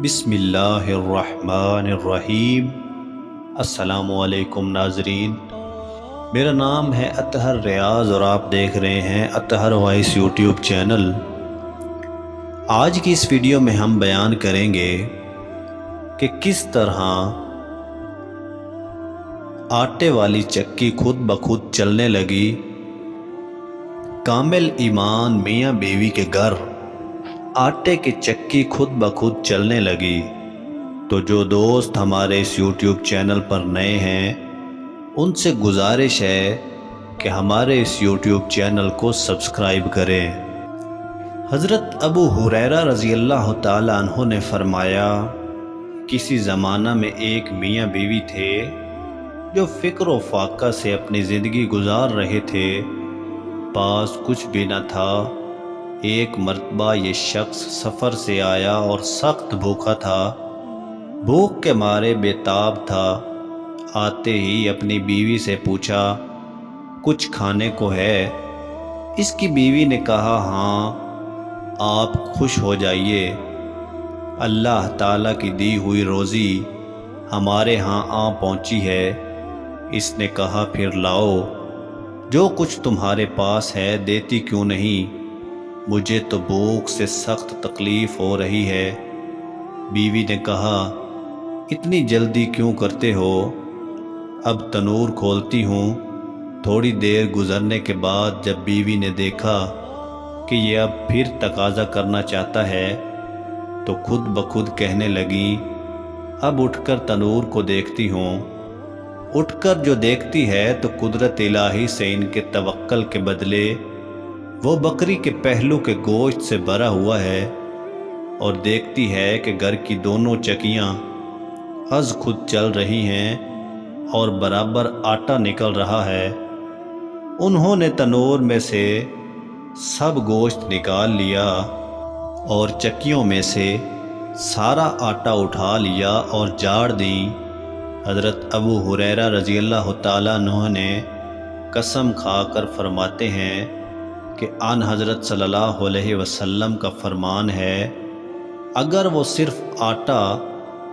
بسم اللہ الرحمن الرحیم۔ السلام علیکم ناظرین، میرا نام ہے اطہر ریاض اور آپ دیکھ رہے ہیں اطہر وائس یوٹیوب چینل۔ آج کی اس ویڈیو میں ہم بیان کریں گے کہ کس طرح آٹے والی چکی خود بخود چلنے لگی۔ کامل ایمان میاں بیوی کے گھر آٹے کی چکی خود بخود چلنے لگی۔ تو جو دوست ہمارے اس یوٹیوب چینل پر نئے ہیں ان سے گزارش ہے کہ ہمارے اس یوٹیوب چینل کو سبسکرائب کریں۔ حضرت ابو ہریرہ رضی اللہ تعالیٰ عنہ نے فرمایا، کسی زمانہ میں ایک میاں بیوی تھے جو فکر و فاقہ سے اپنی زندگی گزار رہے تھے، پاس کچھ بھی نہ تھا۔ ایک مرتبہ یہ شخص سفر سے آیا اور سخت بھوکا تھا، بھوک کے مارے بے تاب تھا۔ آتے ہی اپنی بیوی سے پوچھا، کچھ کھانے کو ہے؟ اس کی بیوی نے کہا، ہاں، آپ خوش ہو جائیے، اللہ تعالیٰ کی دی ہوئی روزی ہمارے ہاں آ پہنچی ہے۔ اس نے کہا، پھر لاؤ، جو کچھ تمہارے پاس ہے دیتی کیوں نہیں؟ مجھے تو بھوک سے سخت تکلیف ہو رہی ہے۔ بیوی نے کہا، اتنی جلدی کیوں کرتے ہو؟ اب تنور کھولتی ہوں۔ تھوڑی دیر گزرنے کے بعد جب بیوی نے دیکھا کہ یہ اب پھر تقاضا کرنا چاہتا ہے تو خود بخود کہنے لگی، اب اٹھ کر تنور کو دیکھتی ہوں۔ اٹھ کر جو دیکھتی ہے تو قدرت الہی سے ان کے توکل کے بدلے وہ بکری کے پہلو کے گوشت سے بھرا ہوا ہے، اور دیکھتی ہے کہ گھر کی دونوں چکیاں از خود چل رہی ہیں اور برابر آٹا نکل رہا ہے۔ انہوں نے تنور میں سے سب گوشت نکال لیا اور چکیوں میں سے سارا آٹا اٹھا لیا اور جاڑ دیں۔ حضرت ابو ہریرہ رضی اللہ تعالیٰ عنہ نے قسم کھا کر فرماتے ہیں کہ آن حضرت صلی اللہ علیہ وسلم کا فرمان ہے، اگر وہ صرف آٹا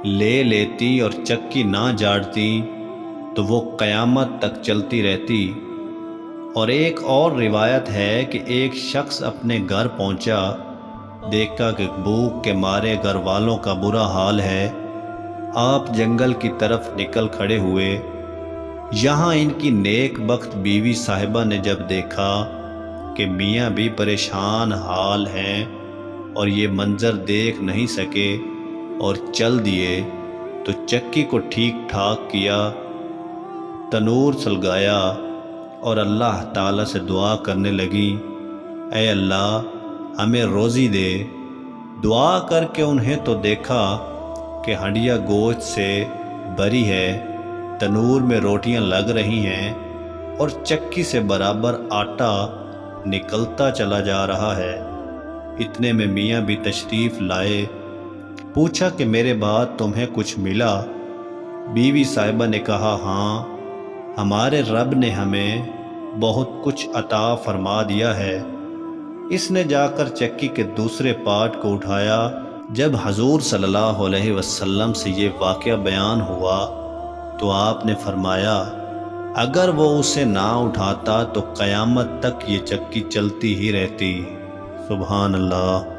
لے لیتی اور چکی نہ جاڑتی تو وہ قیامت تک چلتی رہتی۔ اور ایک اور روایت ہے کہ ایک شخص اپنے گھر پہنچا، دیکھا کہ بھوک کے مارے گھر والوں کا برا حال ہے۔ آپ جنگل کی طرف نکل کھڑے ہوئے۔ یہاں ان کی نیک بخت بیوی صاحبہ نے جب دیکھا کہ میاں بھی پریشان حال ہیں اور یہ منظر دیکھ نہیں سکے اور چل دیے، تو چکی کو ٹھیک ٹھاک کیا، تنور سلگایا اور اللہ تعالیٰ سے دعا کرنے لگی، اے اللہ ہمیں روزی دے۔ دعا کر کے انہیں تو دیکھا کہ ہنڈیا گوشت سے بھری ہے، تنور میں روٹیاں لگ رہی ہیں اور چکی سے برابر آٹا نکلتا چلا جا رہا ہے۔ اتنے میں میاں بھی تشریف لائے۔ پوچھا کہ میرے بعد تمہیں کچھ ملا؟ بیوی صاحبہ نے کہا، ہاں، ہمارے رب نے ہمیں بہت کچھ عطا فرما دیا ہے۔ اس نے جا کر چکی کے دوسرے پارٹ کو اٹھایا۔ جب حضور صلی اللہ علیہ وسلم سے یہ واقعہ بیان ہوا تو آپ نے فرمایا، اگر وہ اسے نہ اٹھاتا تو قیامت تک یہ چکی چلتی ہی رہتی۔ سبحان اللہ۔